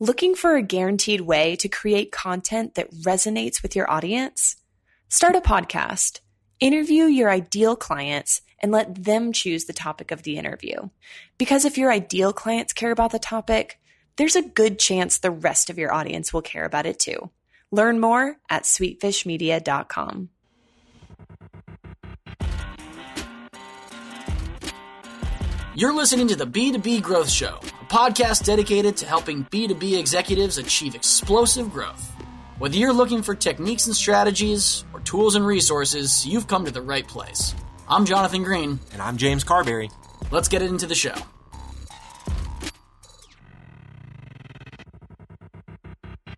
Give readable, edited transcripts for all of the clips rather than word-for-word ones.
Looking for a guaranteed way to create content that resonates with your audience? Start a podcast. Interview your ideal clients and let them choose the topic of the interview. Because if your ideal clients care about the topic, there's a good chance the rest of your audience will care about it too. Learn more at sweetfishmedia.com. You're listening to the B2B Growth Show, a podcast dedicated to helping B2B executives achieve explosive growth. Whether you're looking for techniques and strategies or tools and resources, you've come to the right place. I'm Jonathan Green. And I'm James Carberry. Let's get into the show.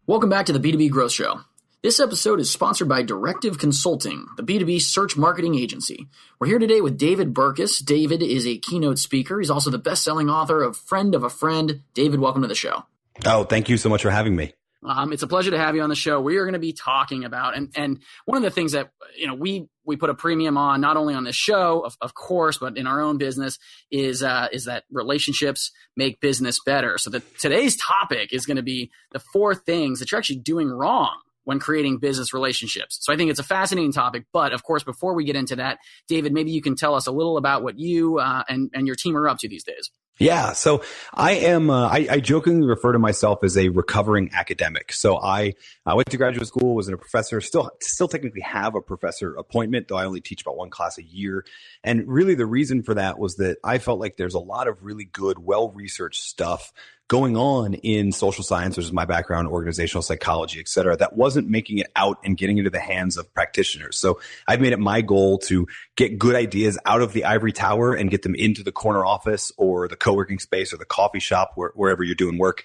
Welcome back to the B2B Growth Show. This episode is sponsored by Directive Consulting, the B2B search marketing agency. We're here today with David Burkus. David is a keynote speaker. He's also the best-selling author of Friend of a Friend. David, welcome to the show. Oh, thank you so much for having me. It's a pleasure to have you on the show. We are going to be talking about, and one of the things that we put a premium on, not only on this show, of course, but in our own business, is that relationships make business better. So today's topic is going to be the 4 things that you're actually doing wrong when creating business relationships. So I think it's a fascinating topic. But of course, before we get into that, David, maybe you can tell us a little about what you and your team are up to these days. Yeah. So I am, I jokingly refer to myself as a recovering academic. So I went to graduate school, was a professor, still technically have a professor appointment, though I only teach about one class a year. And really the reason for that was that I felt like there's a lot of really good, well-researched stuff going on in social science, which is my background, organizational psychology, et cetera, that wasn't making it out and getting into the hands of practitioners. So I've made it my goal to get good ideas out of the ivory tower and get them into the corner office or the co-working space or the coffee shop, wherever you're doing work,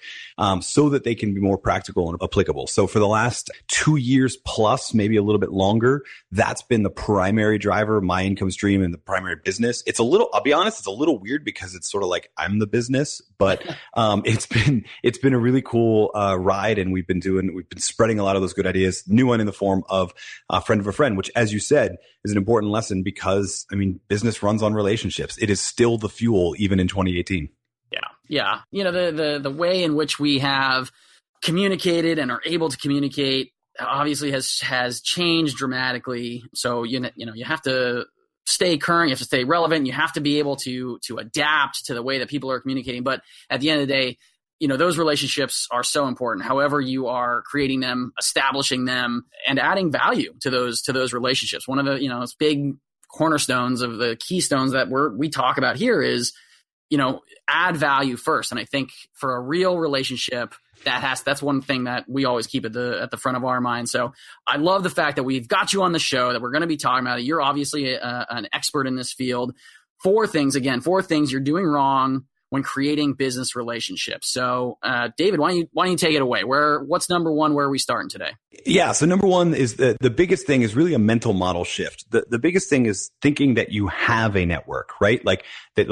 so that they can be more practical and applicable. So for the last 2 years plus, maybe a little bit longer, that's been the primary driver of my income stream and the primary business. I'll be honest, it's a little weird because it's sort of like I'm the business, but it's been a really cool ride, and we've been spreading a lot of those good ideas. New one in the form of a friend of a friend, which, as you said, is an important lesson because business runs on relationships. It is still the fuel, even in 2018. Yeah. The way in which we have communicated and are able to communicate obviously has changed dramatically. So you have to stay current, you have to stay relevant, you have to be able to adapt to the way that people are communicating. But at the end of the day, those relationships are so important. However you are creating them, establishing them, and adding value to those relationships. One of the big cornerstones of the keystones that we talk about here is add value first. And I think for a real relationship, that's one thing that we always keep at the front of our mind. So I love the fact that we've got you on the show, that we're going to be talking about it. You're obviously an expert in this field. 4 things you're doing wrong when creating business relationships. So, David, why don't you take it away? What's number 1? Where are we starting today? Yeah. So number 1 is the biggest thing is really a mental model shift. The biggest thing is thinking that you have a network, right? Like that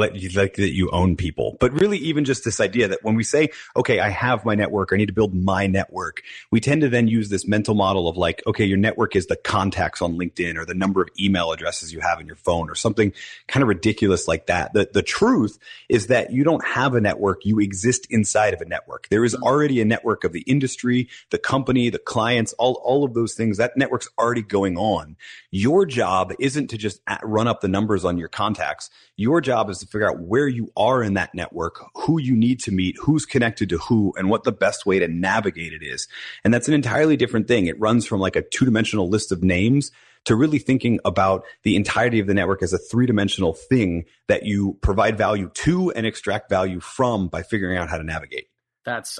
you own people, but really even just this idea that when we say, okay, I have my network, I need to build my network, we tend to then use this mental model of like, okay, your network is the contacts on LinkedIn or the number of email addresses you have in your phone or something kind of ridiculous like that. The truth is that you don't have a network, you exist inside of a network. There is already a network of the industry, the company, the clients, all of those things. That network's already going on. Your job isn't to just run up the numbers on your contacts. Your job is to figure out where you are in that network, who you need to meet, who's connected to who, and what the best way to navigate it is. And that's an entirely different thing. It runs from like a 2-dimensional list of names to really thinking about the entirety of the network as a 3-dimensional thing that you provide value to and extract value from by figuring out how to navigate. That's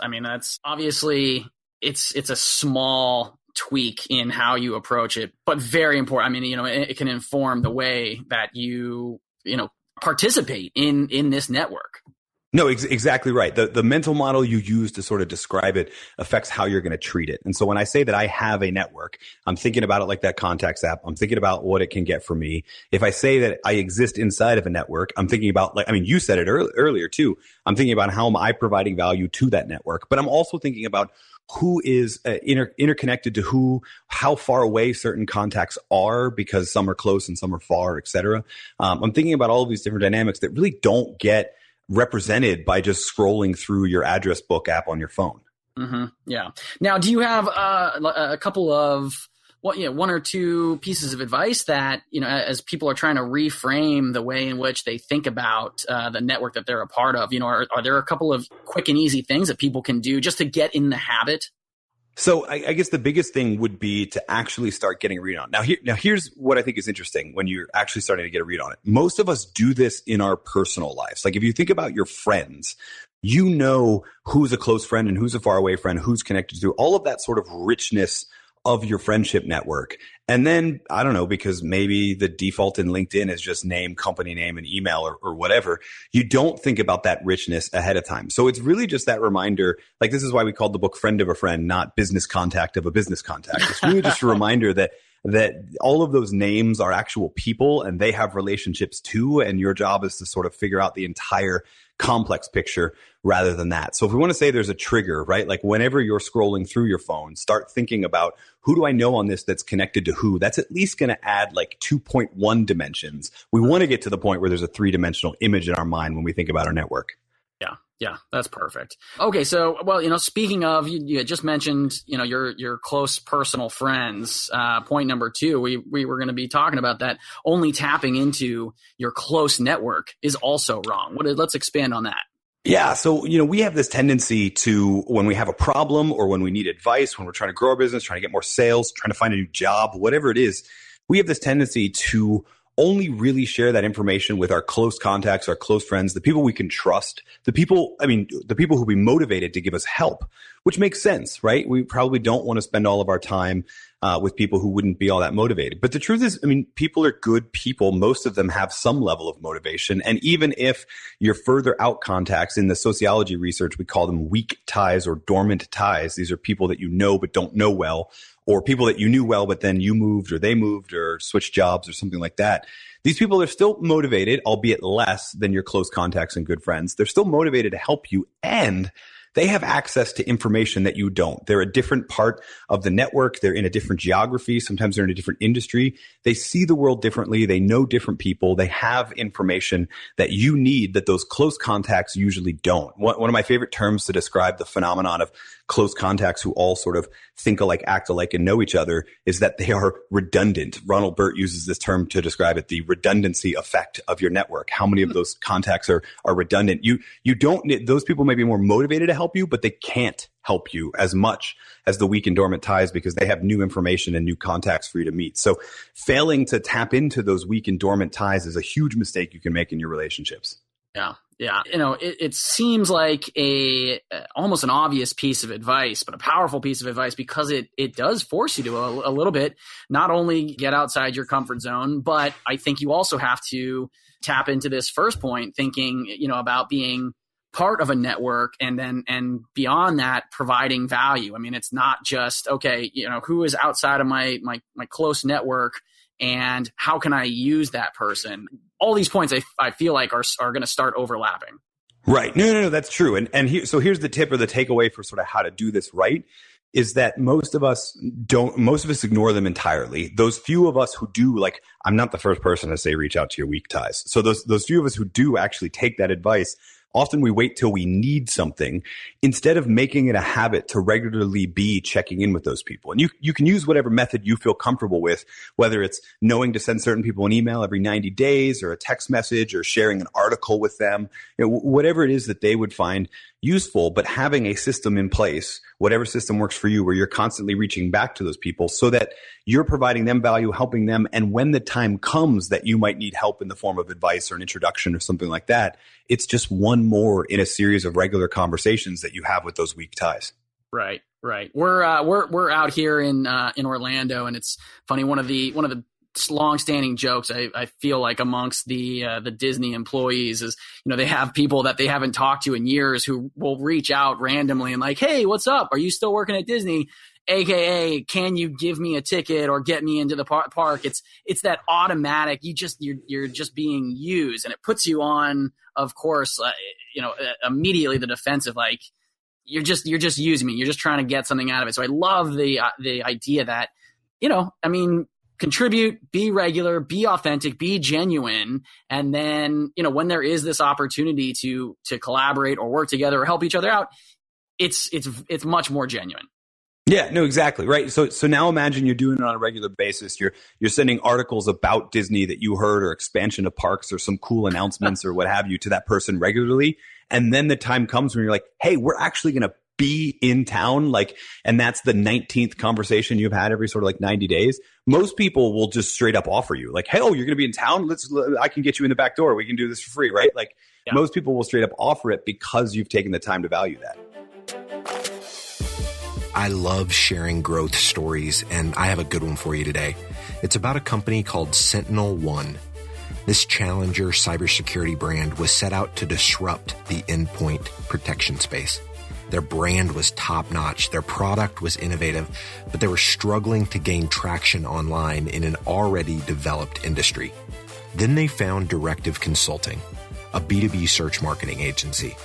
obviously it's a small tweak in how you approach it, but very important. It can inform the way that you participate in this network. No, exactly right. The mental model you use to sort of describe it affects how you're going to treat it. And so when I say that I have a network, I'm thinking about it like that contacts app. I'm thinking about what it can get for me. If I say that I exist inside of a network, I'm thinking about you said it earlier too. I'm thinking about how am I providing value to that network, but I'm also thinking about who is interconnected to who, how far away certain contacts are because some are close and some are far, et cetera. I'm thinking about all of these different dynamics that really don't get represented by just scrolling through your address book app on your phone. Mm-hmm. Yeah. Now, do you have a couple of one or two pieces of advice that, as people are trying to reframe the way in which they think about the network that they're a part of, are there a couple of quick and easy things that people can do just to get in the habit? So I guess the biggest thing would be to actually start getting a read on it. Now here's what I think is interesting when you're actually starting to get a read on it. Most of us do this in our personal lives. Like if you think about your friends, you know who's a close friend and who's a faraway friend, who's connected to, all of that sort of richness of your friendship network. And then, I don't know, because maybe the default in LinkedIn is just name, company name, and email or whatever. You don't think about that richness ahead of time. So it's really just that reminder. Like this is why we called the book Friend of a Friend, not Business Contact of a Business Contact. It's really just a reminder that all of those names are actual people and they have relationships too. And your job is to sort of figure out the entire complex picture rather than that. So if we want to say there's a trigger, right? Like whenever you're scrolling through your phone, start thinking about who do I know on this that's connected to who? That's at least going to add like 2.1 dimensions. We want to get to the point where there's a 3-dimensional image in our mind when we think about our network. Yeah, that's perfect. Okay, so, speaking of, you had just mentioned, your close personal friends. Point number 2, we were going to be talking about that. Only tapping into your close network is also wrong. Let's expand on that. Yeah. So, we have this tendency to, when we have a problem or when we need advice, when we're trying to grow our business, trying to get more sales, trying to find a new job, whatever it is, we have this tendency to only really share that information with our close contacts, our close friends, the people we can trust, the people who be motivated to give us help, which makes sense, right? We probably don't want to spend all of our time with people who wouldn't be all that motivated. But the truth is, people are good people. Most of them have some level of motivation. And even if your further out contacts in the sociology research, we call them weak ties or dormant ties. These are people that you know but don't know well, or people that you knew well, but then you moved or they moved or switched jobs or something like that. These people are still motivated, albeit less than your close contacts and good friends. They're still motivated to help you, and they have access to information that you don't. They're a different part of the network. They're in a different geography. Sometimes they're in a different industry. They see the world differently. They know different people. They have information that you need that those close contacts usually don't. One of my favorite terms to describe the phenomenon of close contacts who all sort of think alike, act alike, and know each other is that they are redundant. Ronald Burt uses this term to describe it, the redundancy effect of your network. How many of those contacts are redundant? You don't, those people may be more motivated to help you, but they can't help you as much as the weak and dormant ties because they have new information and new contacts for you to meet. So failing to tap into those weak and dormant ties is a huge mistake you can make in your relationships. Yeah. It seems like almost an obvious piece of advice, but a powerful piece of advice because it does force you to a little bit, not only get outside your comfort zone, but I think you also have to tap into this first point, thinking, about being part of a network and beyond that, providing value. It's not just, okay, who is outside of my close network and how can I use that person? All these points I feel like are going to start overlapping. Right. No, that's true. And here's the tip or the takeaway for sort of how to do this right is that most of us ignore them entirely. Those few of us who do, like, I'm not the first person to say, reach out to your weak ties. So those few of us who do actually take that advice, often we wait till we need something instead of making it a habit to regularly be checking in with those people. And you can use whatever method you feel comfortable with, whether it's knowing to send certain people an email every 90 days or a text message or sharing an article with them, whatever it is that they would find useful, but having a system in place, whatever system works for you, where you're constantly reaching back to those people so that you're providing them value, helping them. And when the time comes that you might need help in the form of advice or an introduction or something like that, it's just one more in a series of regular conversations that you have with those weak ties. Right. We're out here in Orlando, and it's funny. One of the long-standing jokes I feel like amongst the Disney employees is, they have people that they haven't talked to in years who will reach out randomly and like, hey, what's up? Are you still working at Disney? AKA, can you give me a ticket or get me into the park? It's that automatic. You're just being used, and it puts you on, of course, immediately the defensive. Like you're just using me. You're just trying to get something out of it. So I love the idea that, contribute, be regular, be authentic, be genuine. And then, when there is this opportunity to collaborate or work together or help each other out, it's much more genuine. Yeah, no, exactly. Right. So now imagine you're doing it on a regular basis. You're sending articles about Disney that you heard, or expansion of parks, or some cool announcements or what have you, to that person regularly. And then the time comes when you're like, hey, we're actually going to be in town. And that's the 19th conversation you've had every sort of 90 days. Most people will just straight up offer you hey, oh, you're going to be in town. I can get you in the back door. We can do this for free. Right. Most people will straight up offer it because you've taken the time to value that. I love sharing growth stories, and I have a good one for you today. It's about a company called SentinelOne. This challenger cybersecurity brand was set out to disrupt the endpoint protection space. Their brand was top-notch, their product was innovative, but they were struggling to gain traction online in an already developed industry. Then they found Directive Consulting, a B2B search marketing agency.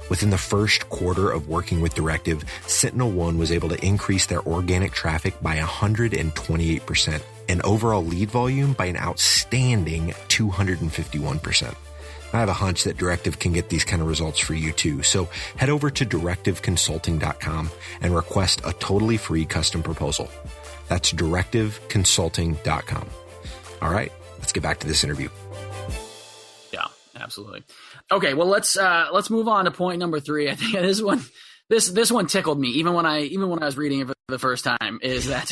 Within the first quarter of working with Directive, SentinelOne was able to increase their organic traffic by 128% and overall lead volume by an outstanding 251%. I have a hunch that Directive can get these kind of results for you too. So head over to directiveconsulting.com and request a totally free custom proposal. That's directiveconsulting.com. All right, let's get back to this interview. Yeah, absolutely. Okay, well let's move on to point number 3. I think this one tickled me even when I was reading it for the first time. Is that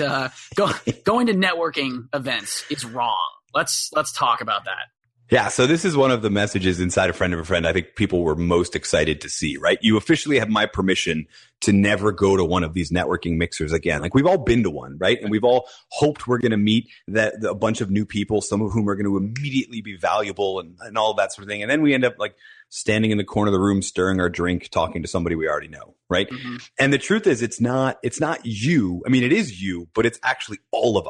going to networking events is wrong? Let's talk about that. Yeah, so this is one of the messages inside A Friend of a Friend I think people were most excited to see, right? You officially have my permission to never go to one of these networking mixers again. We've all been to one, right? And we've all hoped we're going to meet a bunch of new people, some of whom are going to immediately be valuable and all of that sort of thing. And then we end up standing in the corner of the room, stirring our drink, talking to somebody we already know, right? Mm-hmm. And the truth is, it's not you. I mean, it is you, but it's actually all of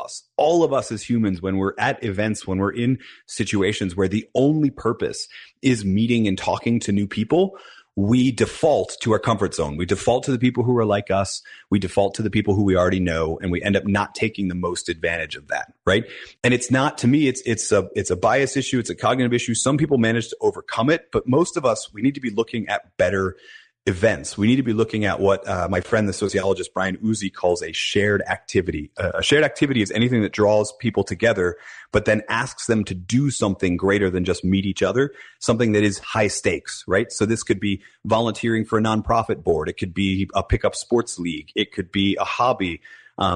us as humans. When we're at events, when we're in situations where the only purpose is meeting and talking to new people, we default to our comfort zone. We default to the people who are like us. We default to the people who we already know, and we end up not taking the most advantage of that, right? And it's not, to me, it's a bias issue. It's a cognitive issue. Some people manage to overcome it, but most of us, we need to be looking at better events. We need to be looking at what my friend, the sociologist Brian Uzi, calls a shared activity. A shared activity is anything that draws people together, but then asks them to do something greater than just meet each other, something that is high stakes, right? So this could be volunteering for a nonprofit board. It could be a pickup sports league. It could be a hobby.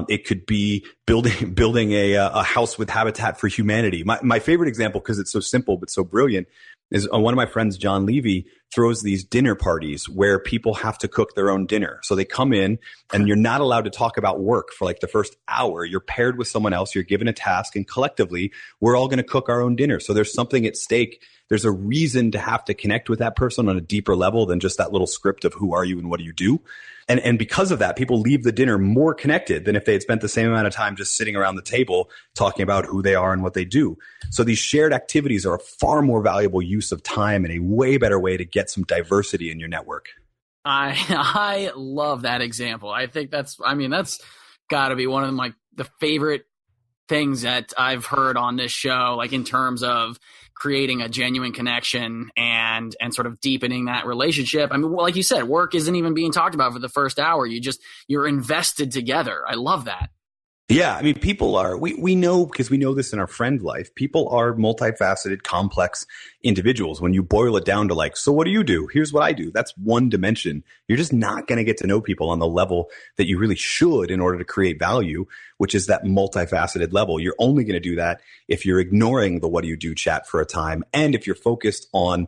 It could be building a house with Habitat for Humanity. My favorite example, because it's so simple but so brilliant, is one of my friends, John Levy, throws these dinner parties where people have to cook their own dinner. So they come in and you're not allowed to talk about work for the first hour. You're paired with someone else. You're given a task, and collectively, we're all going to cook our own dinner. So there's something at stake. There's a reason to have to connect with that person on a deeper level than just that little script of who are you and what do you do. And because of that, people leave the dinner more connected than if they had spent the same amount of time just sitting around the table talking about who they are and what they do. So these shared activities are a far more valuable use of time and a way better way to get some diversity in your network. I love that example. I think that's got to be one of the favorite things that I've heard on this show, in terms of creating a genuine connection and sort of deepening that relationship. I mean, like you said, work isn't even being talked about for the first hour. You're invested together. I love that. Yeah. I mean, people are, we know, because we know this in our friend life, people are multifaceted, complex individuals. When you boil it down to so what do you do? Here's what I do. That's one dimension. You're just not going to get to know people on the level that you really should in order to create value, which is that multifaceted level. You're only going to do that if you're ignoring the what do you do chat for a time, and if you're focused on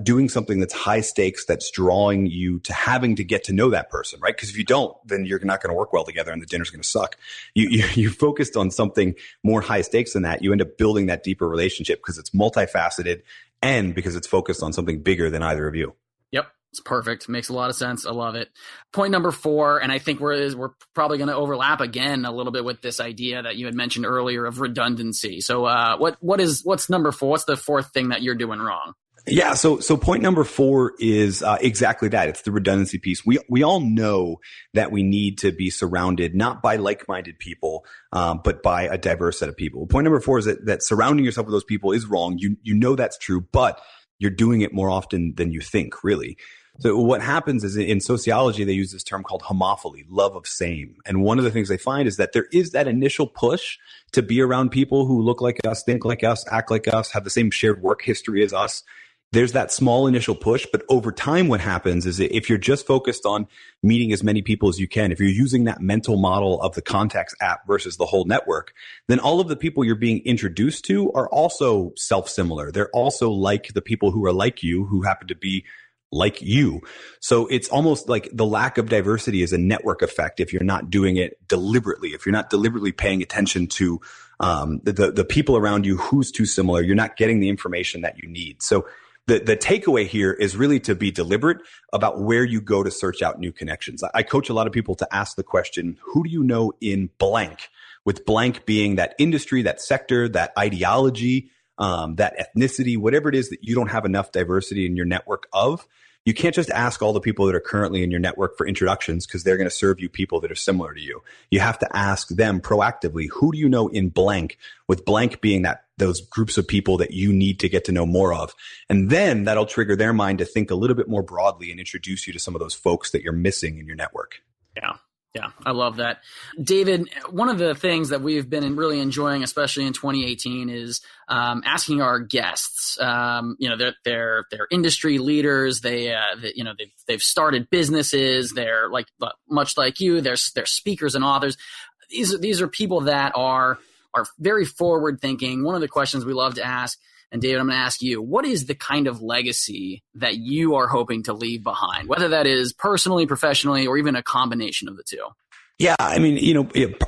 doing something that's high stakes, that's drawing you to having to get to know that person, right? Because if you don't, then you're not going to work well together and the dinner's going to suck. You focused on something more high stakes than that. You end up building that deeper relationship because it's multifaceted and because it's focused on something bigger than either of you. Yep. It's perfect. Makes a lot of sense. I love it. Point number 4, and I think we're probably going to overlap again a little bit with this idea that you had mentioned earlier of redundancy. So what's number 4? What's the 4th thing that you're doing wrong? Yeah. So point number 4 is exactly that. It's the redundancy piece. We all know that we need to be surrounded not by like-minded people, but by a diverse set of people. Point number 4 is that surrounding yourself with those people is wrong. You know that's true, but you're doing it more often than you think, really. So what happens is in sociology, they use this term called homophily, love of same. And one of the things they find is that there is that initial push to be around people who look like us, think like us, act like us, have the same shared work history as us. There's that small initial push, but over time, what happens is if you're just focused on meeting as many people as you can, if you're using that mental model of the contacts app versus the whole network, then all of the people you're being introduced to are also self-similar. They're also like the people who are like you, who happen to be like you. So it's almost like the lack of diversity is a network effect if you're not doing it deliberately. If you're not deliberately paying attention to the people around you who's too similar, you're not getting the information that you need. So the takeaway here is really to be deliberate about where you go to search out new connections. I coach a lot of people to ask the question, who do you know in blank? With blank being that industry, that sector, that ideology, that ethnicity, whatever it is that you don't have enough diversity in your network of. You can't just ask all the people that are currently in your network for introductions because they're going to serve you people that are similar to you. You have to ask them proactively, who do you know in blank, with blank being that those groups of people that you need to get to know more of. And then that'll trigger their mind to think a little bit more broadly and introduce you to some of those folks that you're missing in your network. Yeah, I love that. David, one of the things that we've been really enjoying, especially in 2018, is asking our guests. They're industry leaders. They've started businesses. They're much like you. They're speakers and authors. These are people that are very forward thinking. One of the questions we love to ask, and David, I'm going to ask you, what is the kind of legacy that you are hoping to leave behind, whether that is personally, professionally, or even a combination of the two? Yeah, I mean,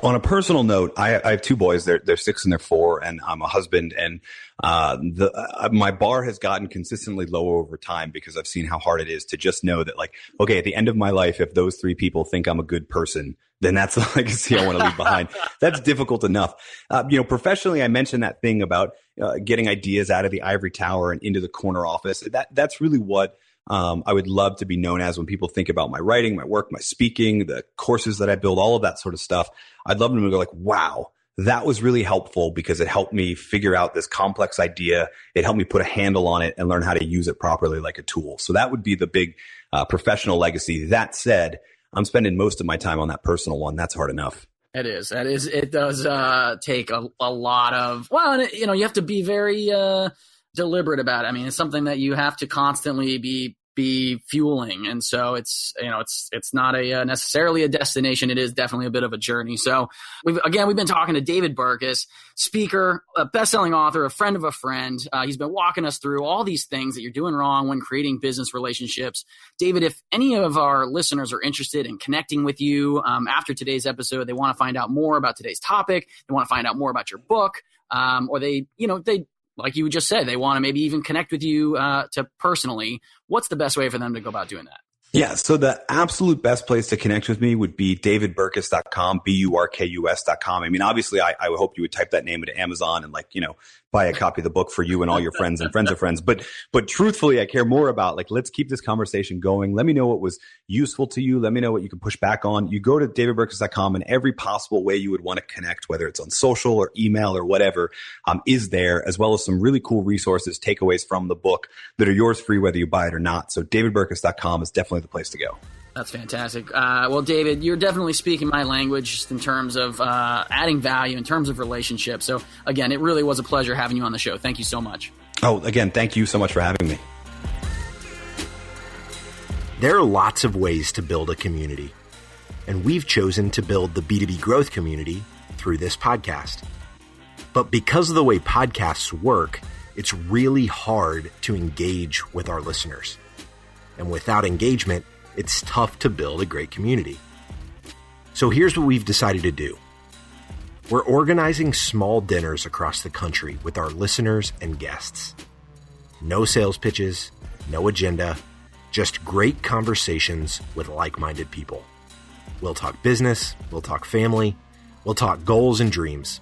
on a personal note, I have two boys. They're 6 and they're 4, and I'm a husband. And my bar has gotten consistently lower over time because I've seen how hard it is to just know that, okay, at the end of my life, if those 3 people think I'm a good person, then that's the legacy I want to leave behind. That's difficult enough. Professionally, I mentioned that thing about getting ideas out of the ivory tower and into the corner office. That's really what I would love to be known as when people think about my writing, my work, my speaking, the courses that I build, all of that sort of stuff. I'd love them to go wow, that was really helpful because it helped me figure out this complex idea. It helped me put a handle on it and learn how to use it properly like a tool. So that would be the big professional legacy. That said, I'm spending most of my time on that personal one. That's hard enough. It is. It does take a lot of, you have to be very deliberate about it. I mean, it's something that you have to constantly be fueling. And so it's not necessarily a destination. It is definitely a bit of a journey. So we've been talking to David Burkus, speaker, a best-selling author, a friend of a friend. He's been walking us through all these things that you're doing wrong when creating business relationships. David, if any of our listeners are interested in connecting with you after today's episode, they want to find out more about today's topic, they want to find out more about your book, or they like you just said, they want to maybe even connect with you to personally. What's the best way for them to go about doing that? Yeah. So the absolute best place to connect with me would be davidburkus.com, BURKUS.com. I mean, obviously I would hope you would type that name into Amazon and buy a copy of the book for you and all your friends and friends of friends. But truthfully, I care more about let's keep this conversation going. Let me know what was useful to you. Let me know what you can push back on. You go to davidburkus.com and every possible way you would want to connect, whether it's on social or email or whatever, is there, as well as some really cool resources, takeaways from the book that are yours free, whether you buy it or not. So davidburkus.com is definitely the place to go. That's fantastic. Well, David, you're definitely speaking my language just in terms of adding value, in terms of relationships. So, again, it really was a pleasure having you on the show. Thank you so much. Oh, again, thank you so much for having me. There are lots of ways to build a community, and we've chosen to build the B2B growth community through this podcast. But because of the way podcasts work, it's really hard to engage with our listeners. And without engagement, it's tough to build a great community. So here's what we've decided to do. We're organizing small dinners across the country with our listeners and guests. No sales pitches, no agenda, just great conversations with like-minded people. We'll talk business, we'll talk family, we'll talk goals and dreams.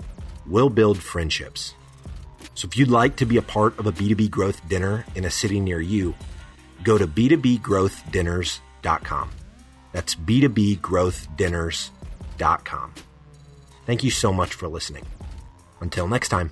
We'll build friendships. So if you'd like to be a part of a B2B growth dinner in a city near you, go to b2bgrowthdinners.com. That's b2bgrowthdinners.com. Thank you so much for listening. Until next time.